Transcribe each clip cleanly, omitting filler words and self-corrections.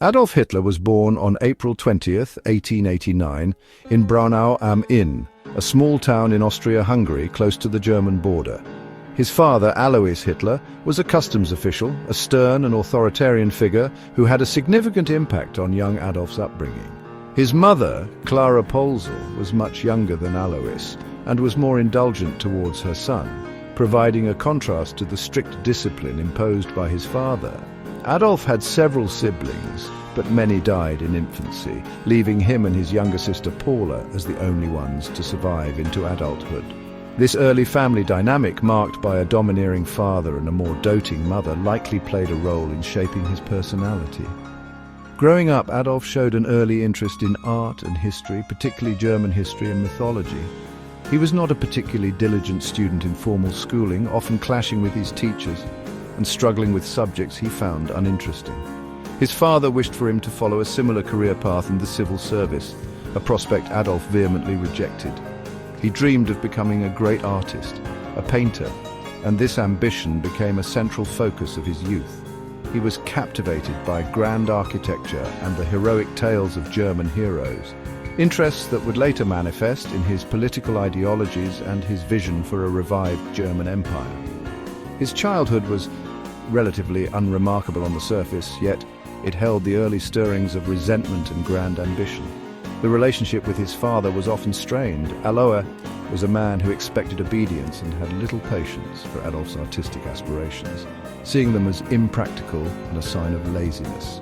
Adolf Hitler was born on April 20th, 1889, in Braunau am Inn, a small town in Austria-Hungary close to the German border. His father, Alois Hitler, was a customs official, a stern and authoritarian figure who had a significant impact on young Adolf's upbringing. His mother, Clara Polzel, was much younger than Alois and was more indulgent towards her son, providing a contrast to the strict discipline imposed by his father. Adolf had several siblings, but many died in infancy, leaving him and his younger sister Paula as the only ones to survive into adulthood. This early family dynamic, marked by a domineering father and a more doting mother, likely played a role in shaping his personality. Growing up, Adolf showed an early interest in art and history, particularly German history and mythology. He was not a particularly diligent student in formal schooling, often clashing with his teachers and struggling with subjects he found uninteresting. His father wished for him to follow a similar career path in the civil service, a prospect Adolf vehemently rejected. He dreamed of becoming a great artist, a painter, and this ambition became a central focus of his youth. He was captivated by grand architecture and the heroic tales of German heroes, interests that would later manifest in his political ideologies and his vision for a revived German empire. His childhood was relatively unremarkable on the surface, yet it held the early stirrings of resentment and grand ambition. The relationship with his father was often strained. Alois was a man who expected obedience and had little patience for Adolf's artistic aspirations, seeing them as impractical and a sign of laziness.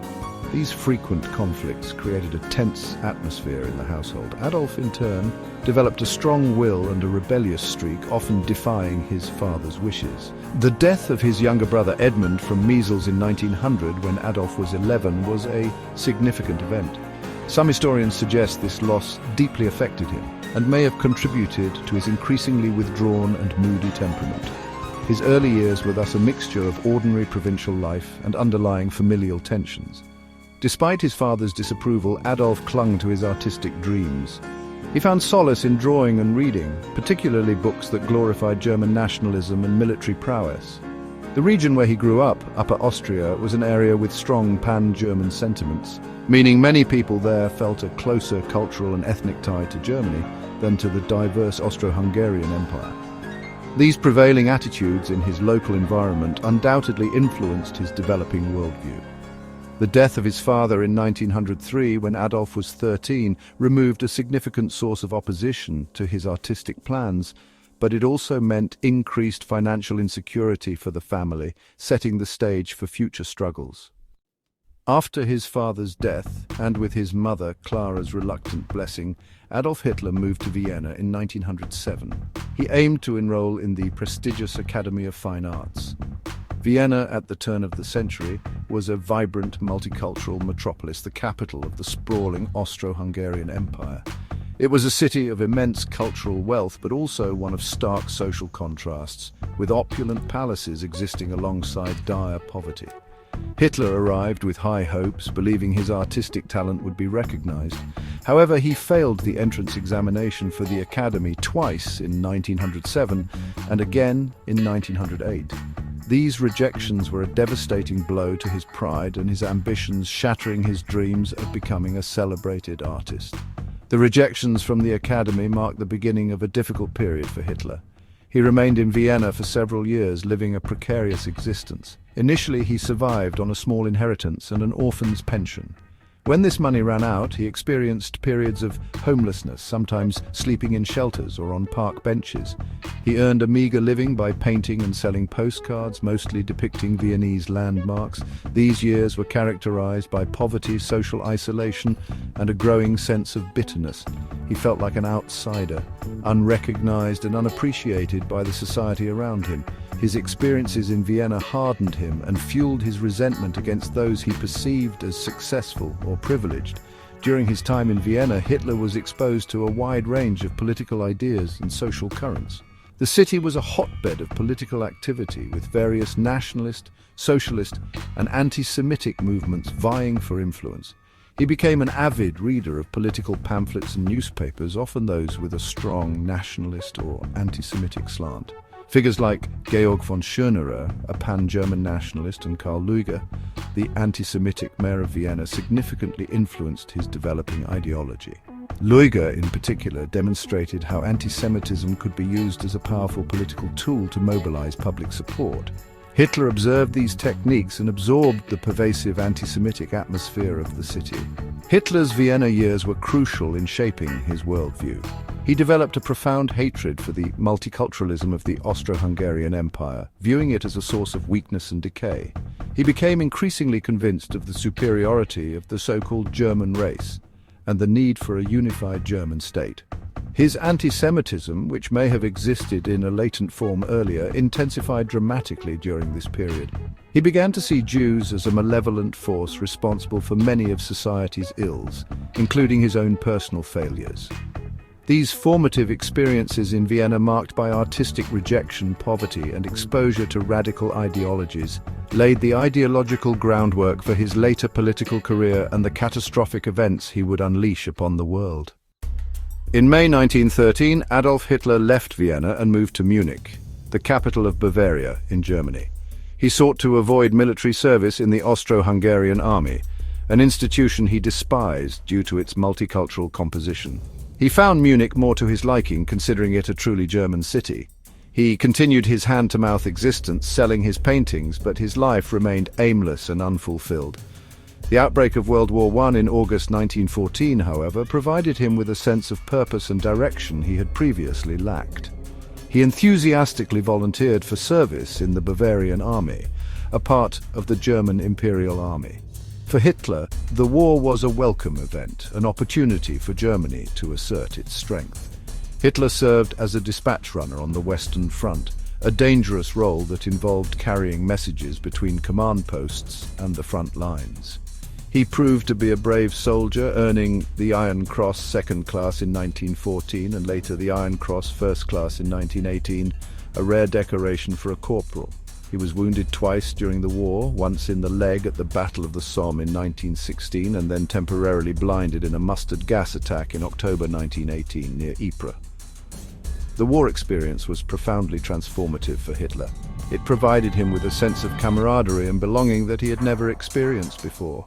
These frequent conflicts created a tense atmosphere in the household. Adolf, in turn, developed a strong will and a rebellious streak, often defying his father's wishes. The death of his younger brother Edmund from measles in 1900, when Adolf was 11, was a significant event. Some historians suggest this loss deeply affected him and may have contributed to his increasingly withdrawn and moody temperament. His early years were thus a mixture of ordinary provincial life and underlying familial tensions. Despite his father's disapproval, Adolf clung to his artistic dreams. He found solace in drawing and reading, particularly books that glorified German nationalism and military prowess. The region where he grew up, Upper Austria, was an area with strong pan-German sentiments, meaning many people there felt a closer cultural and ethnic tie to Germany than to the diverse Austro-Hungarian Empire. These prevailing attitudes in his local environment undoubtedly influenced his developing worldview. The death of his father in 1903, when Adolf was 13, removed a significant source of opposition to his artistic plans, but it also meant increased financial insecurity for the family, setting the stage for future struggles. After his father's death, and with his mother Clara's reluctant blessing, Adolf Hitler moved to Vienna in 1907. He aimed to enroll in the prestigious Academy of Fine Arts. Vienna, at the turn of the century, was a vibrant multicultural metropolis, the capital of the sprawling Austro-Hungarian Empire. It was a city of immense cultural wealth, but also one of stark social contrasts, with opulent palaces existing alongside dire poverty. Hitler arrived with high hopes, believing his artistic talent would be recognized. However, he failed the entrance examination for the Academy twice in 1907 and again in 1908. These rejections were a devastating blow to his pride and his ambitions, shattering his dreams of becoming a celebrated artist. The rejections from the Academy marked the beginning of a difficult period for Hitler. He remained in Vienna for several years, living a precarious existence. Initially, he survived on a small inheritance and an orphan's pension. When this money ran out, he experienced periods of homelessness, sometimes sleeping in shelters or on park benches. He earned a meager living by painting and selling postcards, mostly depicting Viennese landmarks. These years were characterized by poverty, social isolation, and a growing sense of bitterness. He felt like an outsider, unrecognized and unappreciated by the society around him. His experiences in Vienna hardened him and fueled his resentment against those he perceived as successful or privileged. During his time in Vienna, Hitler was exposed to a wide range of political ideas and social currents. The city was a hotbed of political activity, with various nationalist, socialist, and anti-Semitic movements vying for influence. He became an avid reader of political pamphlets and newspapers, often those with a strong nationalist or anti-Semitic slant. Figures like Georg von Schönerer, a pan-German nationalist, and Karl Lueger, the anti-Semitic mayor of Vienna, significantly influenced his developing ideology. Lueger, in particular, demonstrated how anti-Semitism could be used as a powerful political tool to mobilize public support. Hitler observed these techniques and absorbed the pervasive anti-Semitic atmosphere of the city. Hitler's Vienna years were crucial in shaping his worldview. He developed a profound hatred for the multiculturalism of the Austro-Hungarian Empire, viewing it as a source of weakness and decay. He became increasingly convinced of the superiority of the so-called German race and the need for a unified German state. His anti-Semitism, which may have existed in a latent form earlier, intensified dramatically during this period. He began to see Jews as a malevolent force responsible for many of society's ills, including his own personal failures. These formative experiences in Vienna, marked by artistic rejection, poverty, and exposure to radical ideologies, laid the ideological groundwork for his later political career and the catastrophic events he would unleash upon the world. In May 1913, Adolf Hitler left Vienna and moved to Munich, the capital of Bavaria in Germany. He sought to avoid military service in the Austro-Hungarian army, an institution he despised due to its multicultural composition. He found Munich more to his liking, considering it a truly German city. He continued his hand-to-mouth existence, selling his paintings, but his life remained aimless and unfulfilled. The outbreak of World War I in August 1914, however, provided him with a sense of purpose and direction he had previously lacked. He enthusiastically volunteered for service in the Bavarian army, a part of the German Imperial Army. For Hitler, the war was a welcome event, an opportunity for Germany to assert its strength. Hitler served as a dispatch runner on the Western Front, a dangerous role that involved carrying messages between command posts and the front lines. He proved to be a brave soldier, earning the Iron Cross Second Class in 1914 and later the Iron Cross First Class in 1918, a rare decoration for a corporal. He was wounded twice during the war, once in the leg at the Battle of the Somme in 1916 and then temporarily blinded in a mustard gas attack in October 1918 near Ypres. The war experience was profoundly transformative for Hitler. It provided him with a sense of camaraderie and belonging that he had never experienced before.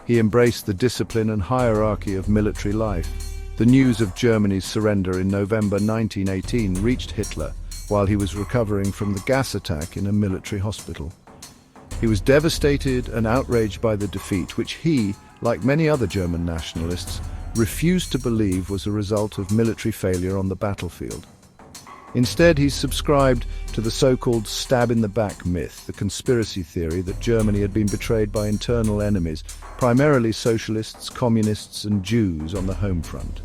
He embraced the discipline and hierarchy of military life. The news of Germany's surrender in November 1918 reached Hitler while he was recovering from the gas attack in a military hospital. He was devastated and outraged by the defeat, which he, like many other German nationalists, refused to believe was a result of military failure on the battlefield. Instead, he subscribed to the so-called stab-in-the-back myth, the conspiracy theory that Germany had been betrayed by internal enemies, primarily socialists, communists, and Jews on the home front.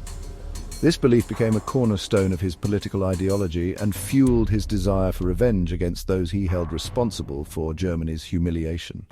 This belief became a cornerstone of his political ideology and fueled his desire for revenge against those he held responsible for Germany's humiliation.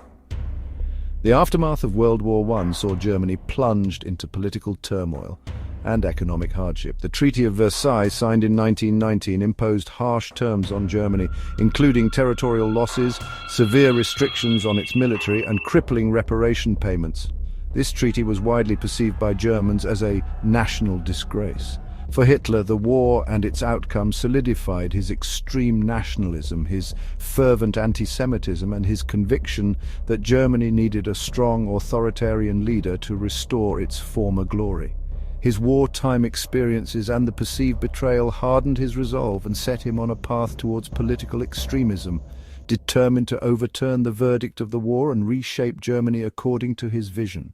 The aftermath of World War I saw Germany plunged into political turmoil and economic hardship. The Treaty of Versailles, signed in 1919, imposed harsh terms on Germany, including territorial losses, severe restrictions on its military, and crippling reparation payments. This treaty was widely perceived by Germans as a national disgrace. For Hitler, the war and its outcome solidified his extreme nationalism, his fervent anti-Semitism, and his conviction that Germany needed a strong authoritarian leader to restore its former glory. His wartime experiences and the perceived betrayal hardened his resolve and set him on a path towards political extremism, determined to overturn the verdict of the war and reshape Germany according to his vision.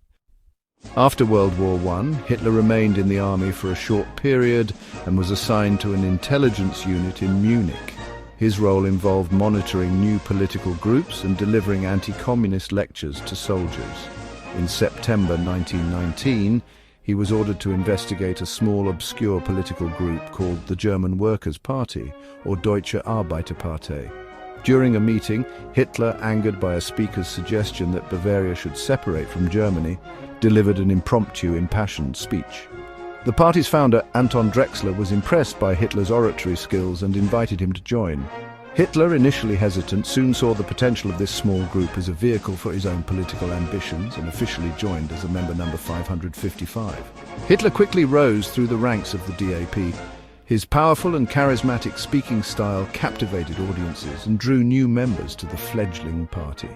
After World War I, Hitler remained in the army for a short period and was assigned to an intelligence unit in Munich. His role involved monitoring new political groups and delivering anti-communist lectures to soldiers. In September 1919, he was ordered to investigate a small, obscure political group called the German Workers' Party, or Deutsche Arbeiterpartei. During a meeting, Hitler, angered by a speaker's suggestion that Bavaria should separate from Germany, delivered an impromptu, impassioned speech. The party's founder, Anton Drexler, was impressed by Hitler's oratory skills and invited him to join. Hitler, initially hesitant, soon saw the potential of this small group as a vehicle for his own political ambitions and officially joined as a member number 555. Hitler quickly rose through the ranks of the DAP, His powerful and charismatic speaking style captivated audiences and drew new members to the fledgling party.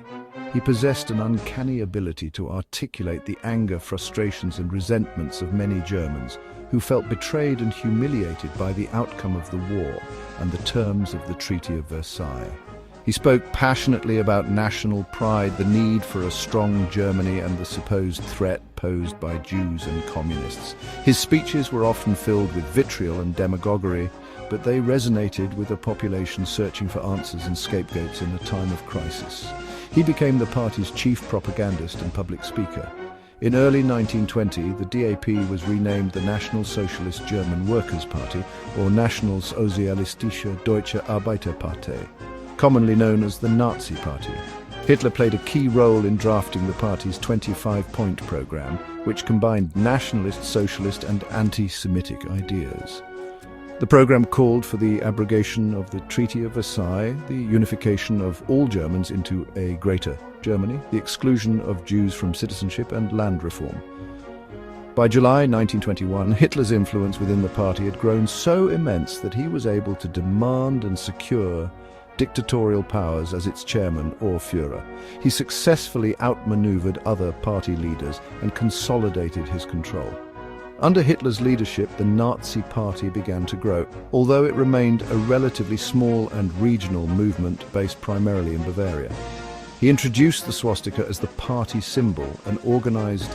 He possessed an uncanny ability to articulate the anger, frustrations and resentments of many Germans who felt betrayed and humiliated by the outcome of the war and the terms of the Treaty of Versailles. He spoke passionately about national pride, the need for a strong Germany and the supposed threat posed by Jews and communists. His speeches were often filled with vitriol and demagoguery, but they resonated with a population searching for answers and scapegoats in a time of crisis. He became the party's chief propagandist and public speaker. In early 1920, the DAP was renamed the National Socialist German Workers' Party, or Nationalsozialistische Deutsche Arbeiterpartei, commonly known as the Nazi Party. Hitler played a key role in drafting the party's 25-point program, which combined nationalist, socialist and anti-Semitic ideas. The program called for the abrogation of the Treaty of Versailles, the unification of all Germans into a greater Germany, the exclusion of Jews from citizenship and land reform. By July 1921, Hitler's influence within the party had grown so immense that he was able to demand and secure dictatorial powers as its chairman or Führer. He successfully outmaneuvered other party leaders and consolidated his control. Under Hitler's leadership, the Nazi Party began to grow, although it remained a relatively small and regional movement based primarily in Bavaria. He introduced the swastika as the party symbol and organized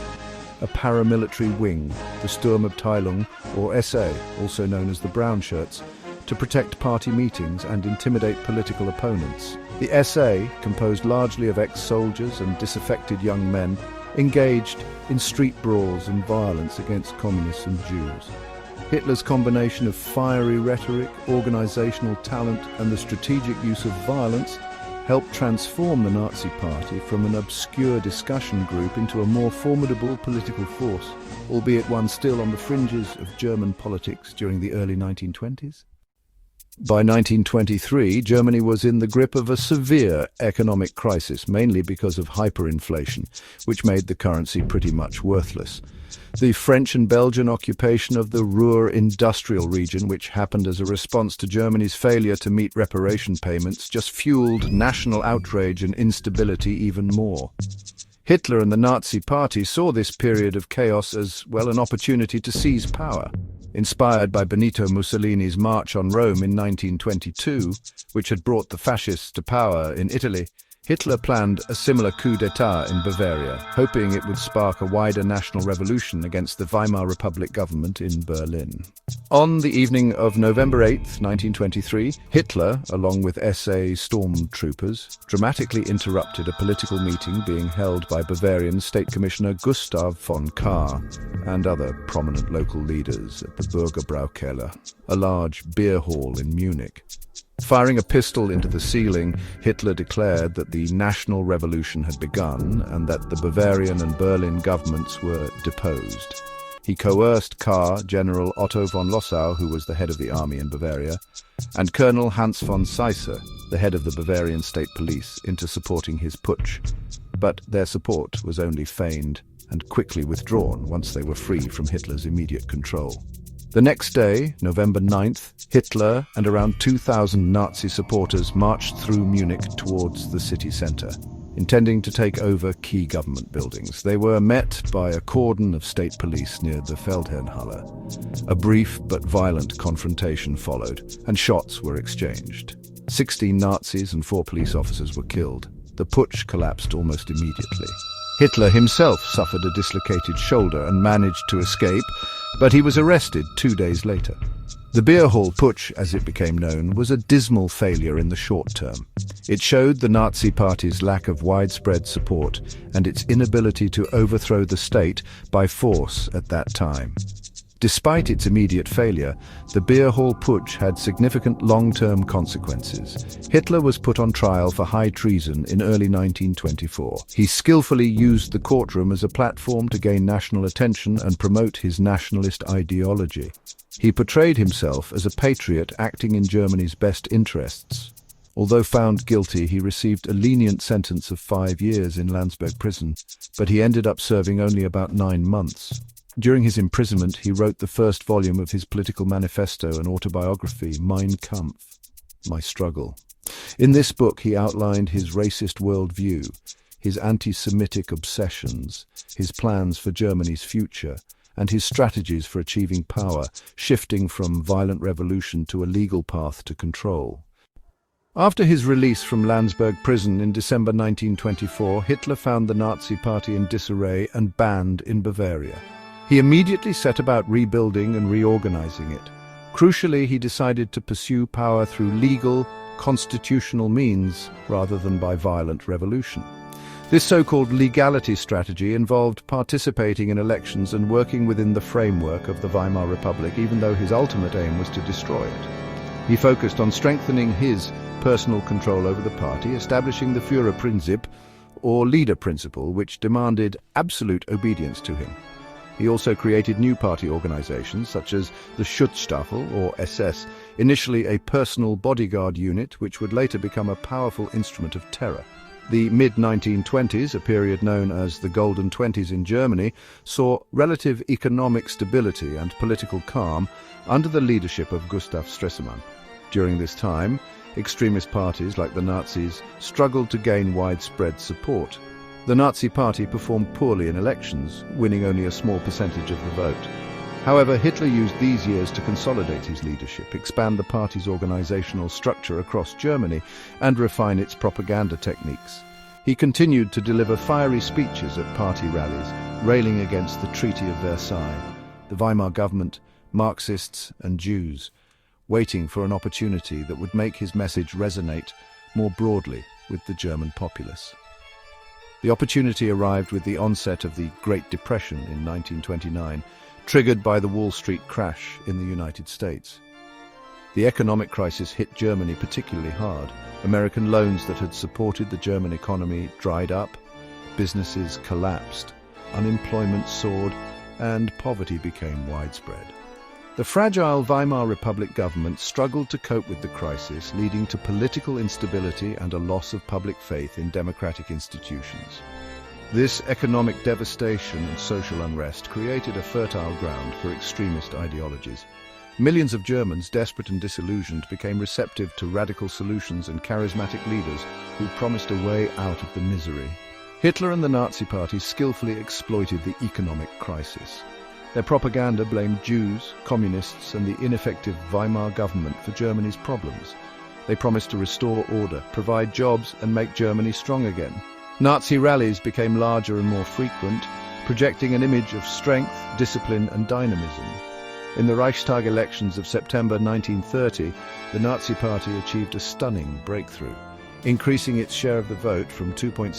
a paramilitary wing, the Sturmabteilung, or SA, also known as the Brown Shirts, to protect party meetings and intimidate political opponents. The SA, composed largely of ex-soldiers and disaffected young men, engaged in street brawls and violence against communists and Jews. Hitler's combination of fiery rhetoric, organizational talent and the strategic use of violence helped transform the Nazi Party from an obscure discussion group into a more formidable political force, albeit one still on the fringes of German politics during the early 1920s. By 1923, Germany was in the grip of a severe economic crisis, mainly because of hyperinflation, which made the currency pretty much worthless. The French and Belgian occupation of the Ruhr industrial region, which happened as a response to Germany's failure to meet reparation payments, just fueled national outrage and instability even more. Hitler and the Nazi Party saw this period of chaos as, well, an opportunity to seize power. Inspired by Benito Mussolini's March on Rome in 1922, which had brought the fascists to power in Italy, Hitler planned a similar coup d'état in Bavaria, hoping it would spark a wider national revolution against the Weimar Republic government in Berlin. On the evening of November 8, 1923, Hitler, along with SA stormtroopers, dramatically interrupted a political meeting being held by Bavarian State Commissioner Gustav von Kahr and other prominent local leaders at the Bürgerbraukeller, a large beer hall in Munich. Firing a pistol into the ceiling, Hitler declared that the national revolution had begun and that the Bavarian and Berlin governments were deposed. He coerced Kahr, General Otto von Lossow, who was the head of the army in Bavaria, and Colonel Hans von Seisser, the head of the Bavarian state police, into supporting his putsch. But their support was only feigned and quickly withdrawn once they were free from Hitler's immediate control. The next day, November 9th, Hitler and around 2,000 Nazi supporters marched through Munich towards the city centre, intending to take over key government buildings. They were met by a cordon of state police near the Feldherrnhalle. A brief but violent confrontation followed, and shots were exchanged. 16 Nazis and 4 police officers were killed. The putsch collapsed almost immediately. Hitler himself suffered a dislocated shoulder and managed to escape, but he was arrested 2 days later. The beer hall putsch, as it became known, was a dismal failure in the short term. It showed the Nazi Party's lack of widespread support and its inability to overthrow the state by force at that time. Despite its immediate failure, the beer hall putsch had significant long-term consequences. Hitler was put on trial for high treason in early 1924. He skillfully used the courtroom as a platform to gain national attention and promote his nationalist ideology. He portrayed himself as a patriot acting in Germany's best interests. Although found guilty, he received a lenient sentence of 5 years in Landsberg prison, but he ended up serving only about 9 months. During his imprisonment, he wrote the first volume of his political manifesto and autobiography, Mein Kampf, My Struggle. In this book, he outlined his racist worldview, his anti-Semitic obsessions, his plans for Germany's future, and his strategies for achieving power, shifting from violent revolution to a legal path to control. After his release from Landsberg prison in December 1924, Hitler found the Nazi Party in disarray and banned in Bavaria. He immediately set about rebuilding and reorganizing it. Crucially, he decided to pursue power through legal, constitutional means rather than by violent revolution. This so-called legality strategy involved participating in elections and working within the framework of the Weimar Republic, even though his ultimate aim was to destroy it. He focused on strengthening his personal control over the party, establishing the Führerprinzip, or leader principle, which demanded absolute obedience to him. He also created new party organizations, such as the Schutzstaffel, or SS, initially a personal bodyguard unit, which would later become a powerful instrument of terror. The mid-1920s, a period known as the Golden Twenties in Germany, saw relative economic stability and political calm under the leadership of Gustav Stresemann. During this time, extremist parties like the Nazis struggled to gain widespread support. The Nazi Party performed poorly in elections, winning only a small percentage of the vote. However, Hitler used these years to consolidate his leadership, expand the party's organizational structure across Germany, and refine its propaganda techniques. He continued to deliver fiery speeches at party rallies, railing against the Treaty of Versailles, the Weimar government, Marxists and Jews, waiting for an opportunity that would make his message resonate more broadly with the German populace. The opportunity arrived with the onset of the Great Depression in 1929, triggered by the Wall Street crash in the United States. The economic crisis hit Germany particularly hard. American loans that had supported the German economy dried up, businesses collapsed, unemployment soared, and poverty became widespread. The fragile Weimar Republic government struggled to cope with the crisis, leading to political instability and a loss of public faith in democratic institutions. This economic devastation and social unrest created a fertile ground for extremist ideologies. Millions of Germans, desperate and disillusioned, became receptive to radical solutions and charismatic leaders who promised a way out of the misery. Hitler and the Nazi Party skillfully exploited the economic crisis. Their propaganda blamed Jews, communists, and the ineffective Weimar government for Germany's problems. They promised to restore order, provide jobs, and make Germany strong again. Nazi rallies became larger and more frequent, projecting an image of strength, discipline, and dynamism. In the Reichstag elections of September 1930, the Nazi Party achieved a stunning breakthrough, increasing its share of the vote from 2.6%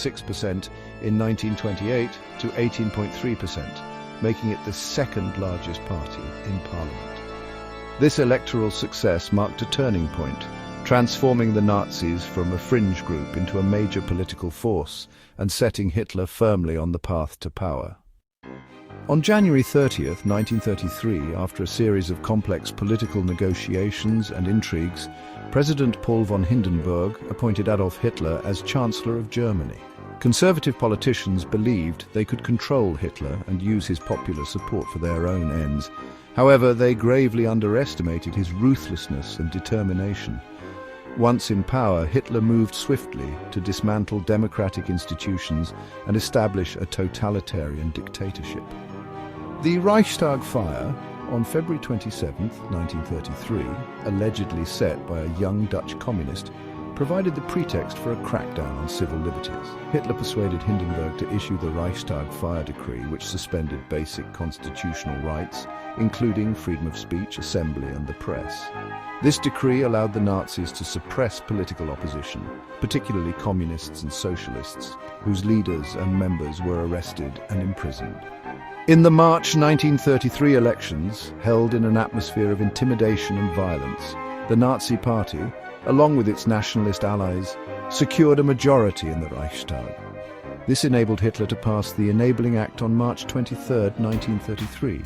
in 1928 to 18.3%. Making it the second largest party in Parliament. This electoral success marked a turning point, transforming the Nazis from a fringe group into a major political force and setting Hitler firmly on the path to power. On January 30th, 1933, after a series of complex political negotiations and intrigues, President Paul von Hindenburg appointed Adolf Hitler as Chancellor of Germany. Conservative politicians believed they could control Hitler and use his popular support for their own ends. However, they gravely underestimated his ruthlessness and determination. Once in power, Hitler moved swiftly to dismantle democratic institutions and establish a totalitarian dictatorship. The Reichstag fire on February 27, 1933, allegedly set by a young Dutch communist, provided the pretext for a crackdown on civil liberties. Hitler persuaded Hindenburg to issue the Reichstag fire decree, which suspended basic constitutional rights, including freedom of speech, assembly, and the press. This decree allowed the Nazis to suppress political opposition, particularly communists and socialists, whose leaders and members were arrested and imprisoned. In the March 1933 elections, held in an atmosphere of intimidation and violence, the Nazi Party, along with its nationalist allies, secured a majority in the Reichstag. This enabled Hitler to pass the Enabling Act on March 23, 1933.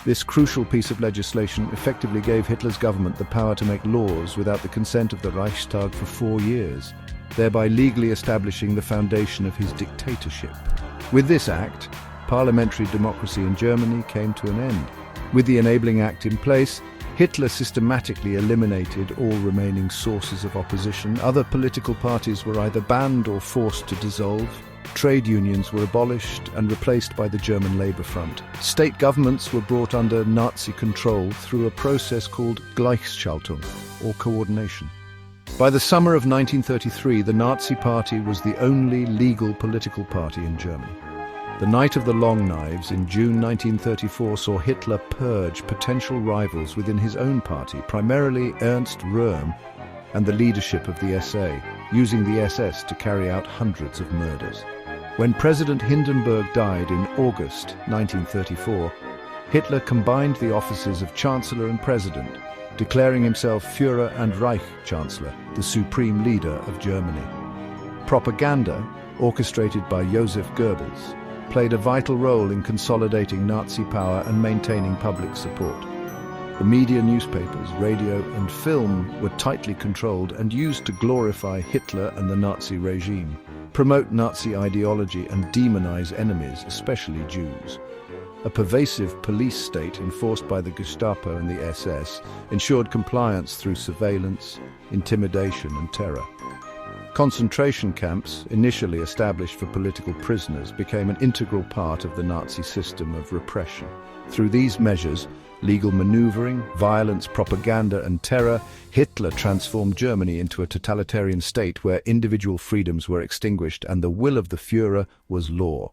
This crucial piece of legislation effectively gave Hitler's government the power to make laws without the consent of the Reichstag for 4 years, thereby legally establishing the foundation of his dictatorship. With this act, parliamentary democracy in Germany came to an end. With the Enabling Act in place, Hitler systematically eliminated all remaining sources of opposition. Other political parties were either banned or forced to dissolve. Trade unions were abolished and replaced by the German Labour Front. State governments were brought under Nazi control through a process called Gleichschaltung, or coordination. By the summer of 1933, the Nazi Party was the only legal political party in Germany. The Night of the Long Knives in June 1934 saw Hitler purge potential rivals within his own party, primarily Ernst Röhm and the leadership of the SA, using the SS to carry out hundreds of murders. When President Hindenburg died in August 1934, Hitler combined the offices of Chancellor and President, declaring himself Führer and Reich Chancellor, the supreme leader of Germany. Propaganda, orchestrated by Joseph Goebbels, played a vital role in consolidating Nazi power and maintaining public support. The media, newspapers, radio and film were tightly controlled and used to glorify Hitler and the Nazi regime, promote Nazi ideology and demonize enemies, especially Jews. A pervasive police state enforced by the Gestapo and the SS ensured compliance through surveillance, intimidation and terror. Concentration camps, initially established for political prisoners, became an integral part of the Nazi system of repression. Through these measures, legal maneuvering, violence, propaganda and terror, Hitler transformed Germany into a totalitarian state where individual freedoms were extinguished and the will of the Führer was law.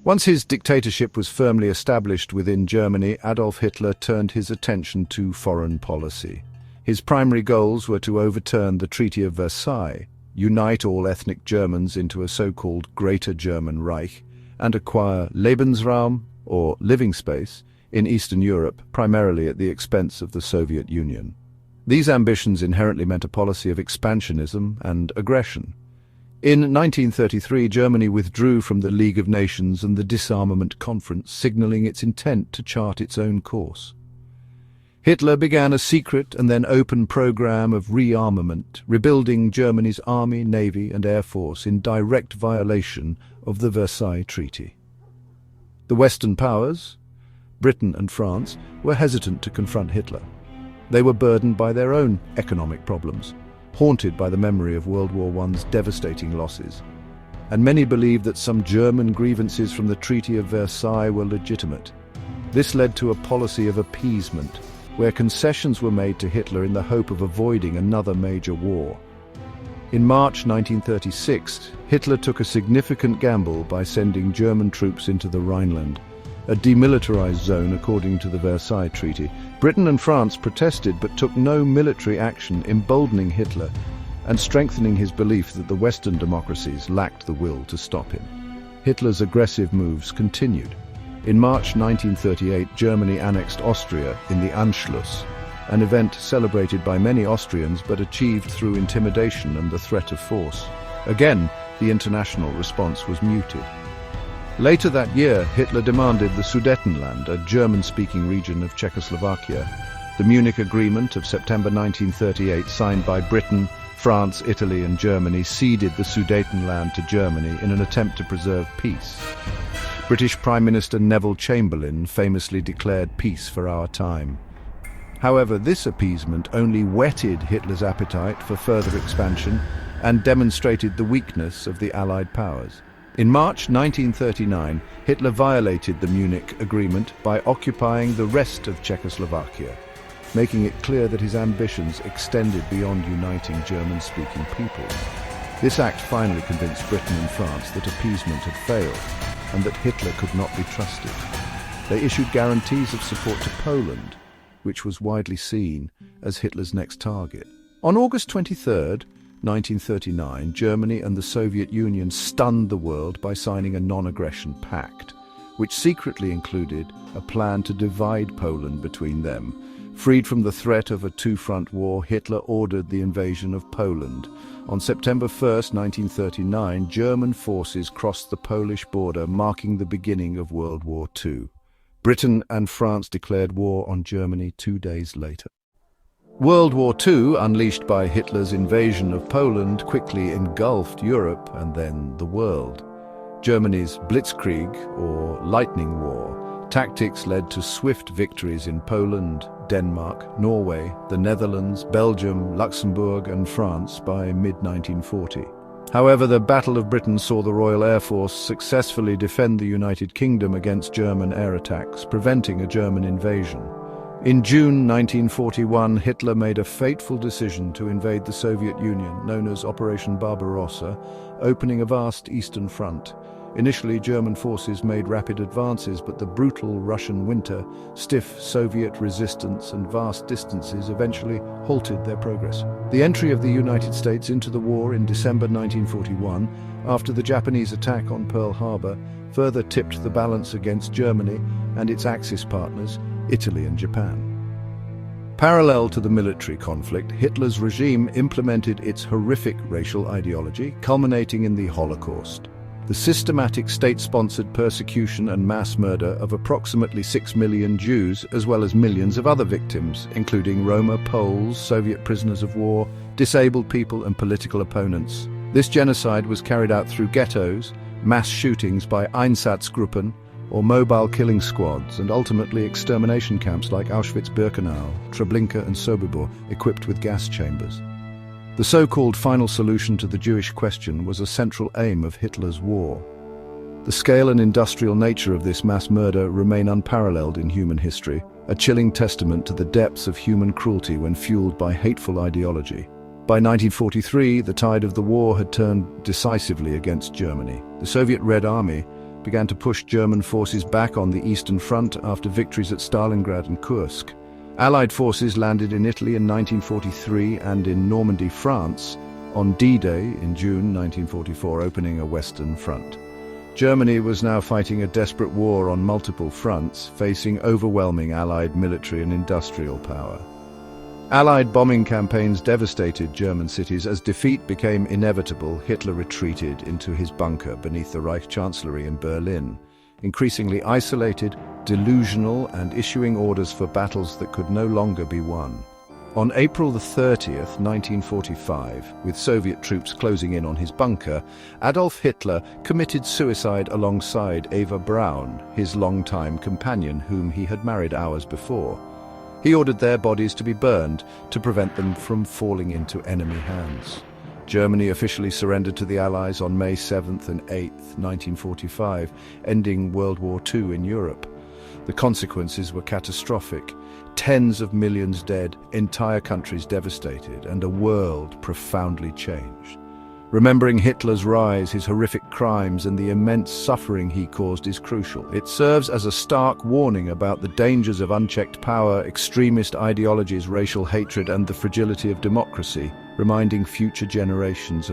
Once his dictatorship was firmly established within Germany, Adolf Hitler turned his attention to foreign policy. His primary goals were to overturn the Treaty of Versailles, unite all ethnic Germans into a so-called Greater German Reich, and acquire Lebensraum, or living space, in Eastern Europe, primarily at the expense of the Soviet Union. These ambitions inherently meant a policy of expansionism and aggression. In 1933, Germany withdrew from the League of Nations and the Disarmament Conference, signaling its intent to chart its own course. Hitler began a secret and then open program of rearmament, rebuilding Germany's army, navy and air force in direct violation of the Versailles Treaty. The Western powers, Britain and France, were hesitant to confront Hitler. They were burdened by their own economic problems, haunted by the memory of World War I's devastating losses. And many believed that some German grievances from the Treaty of Versailles were legitimate. This led to a policy of appeasement, where concessions were made to Hitler in the hope of avoiding another major war. In March 1936, Hitler took a significant gamble by sending German troops into the Rhineland, a demilitarized zone according to the Versailles Treaty. Britain and France protested but took no military action, emboldening Hitler and strengthening his belief that the Western democracies lacked the will to stop him. Hitler's aggressive moves continued. In March 1938, Germany annexed Austria in the Anschluss, an event celebrated by many Austrians but achieved through intimidation and the threat of force. Again, the international response was muted. Later that year, Hitler demanded the Sudetenland, a German-speaking region of Czechoslovakia. The Munich Agreement of September 1938, signed by Britain, France, Italy and Germany, ceded the Sudetenland to Germany in an attempt to preserve peace. British Prime Minister Neville Chamberlain famously declared peace for our time. However, this appeasement only whetted Hitler's appetite for further expansion and demonstrated the weakness of the Allied powers. In March 1939, Hitler violated the Munich Agreement by occupying the rest of Czechoslovakia, making it clear that his ambitions extended beyond uniting German-speaking peoples. This act finally convinced Britain and France that appeasement had failed and that Hitler could not be trusted. They issued guarantees of support to Poland, which was widely seen as Hitler's next target. On August 23, 1939, Germany and the Soviet Union stunned the world by signing a non-aggression pact, which secretly included a plan to divide Poland between them. Freed from the threat of a two-front war, Hitler ordered the invasion of Poland. On September 1, 1939, German forces crossed the Polish border, marking the beginning of World War II. Britain and France declared war on Germany 2 days later. World War II, unleashed by Hitler's invasion of Poland, quickly engulfed Europe and then the world. Germany's Blitzkrieg, or Lightning War, tactics led to swift victories in Poland, Denmark, Norway, the Netherlands, Belgium, Luxembourg and France by mid-1940. However, the Battle of Britain saw the Royal Air Force successfully defend the United Kingdom against German air attacks, preventing a German invasion. In June 1941, Hitler made a fateful decision to invade the Soviet Union, known as Operation Barbarossa, opening a vast eastern front. Initially, German forces made rapid advances, but the brutal Russian winter, stiff Soviet resistance and vast distances eventually halted their progress. The entry of the United States into the war in December 1941, after the Japanese attack on Pearl Harbor, further tipped the balance against Germany and its Axis partners, Italy and Japan. Parallel to the military conflict, Hitler's regime implemented its horrific racial ideology, culminating in the Holocaust. The systematic state-sponsored persecution and mass murder of approximately 6 million Jews, as well as millions of other victims, including Roma, Poles, Soviet prisoners of war, disabled people and political opponents. This genocide was carried out through ghettos, mass shootings by Einsatzgruppen, or mobile killing squads, and ultimately extermination camps like Auschwitz-Birkenau, Treblinka and Sobibor, equipped with gas chambers. The so-called final solution to the Jewish question was a central aim of Hitler's war. The scale and industrial nature of this mass murder remain unparalleled in human history, a chilling testament to the depths of human cruelty when fueled by hateful ideology. By 1943, the tide of the war had turned decisively against Germany. The Soviet Red Army began to push German forces back on the Eastern Front after victories at Stalingrad and Kursk. Allied forces landed in Italy in 1943 and in Normandy, France, on D-Day in June 1944, opening a Western front. Germany was now fighting a desperate war on multiple fronts, facing overwhelming Allied military and industrial power. Allied bombing campaigns devastated German cities. As defeat became inevitable, Hitler retreated into his bunker beneath the Reich Chancellery in Berlin, increasingly isolated, delusional, and issuing orders for battles that could no longer be won. On April 30th, 1945, with Soviet troops closing in on his bunker, Adolf Hitler committed suicide alongside Eva Braun, his longtime companion whom he had married hours before. He ordered their bodies to be burned to prevent them from falling into enemy hands. Germany officially surrendered to the Allies on May 7th and 8th, 1945, ending World War II in Europe. The consequences were catastrophic. Tens of millions dead, entire countries devastated, and a world profoundly changed. Remembering Hitler's rise, his horrific crimes, and the immense suffering he caused is crucial. It serves as a stark warning about the dangers of unchecked power, extremist ideologies, racial hatred, and the fragility of democracy, reminding future generations of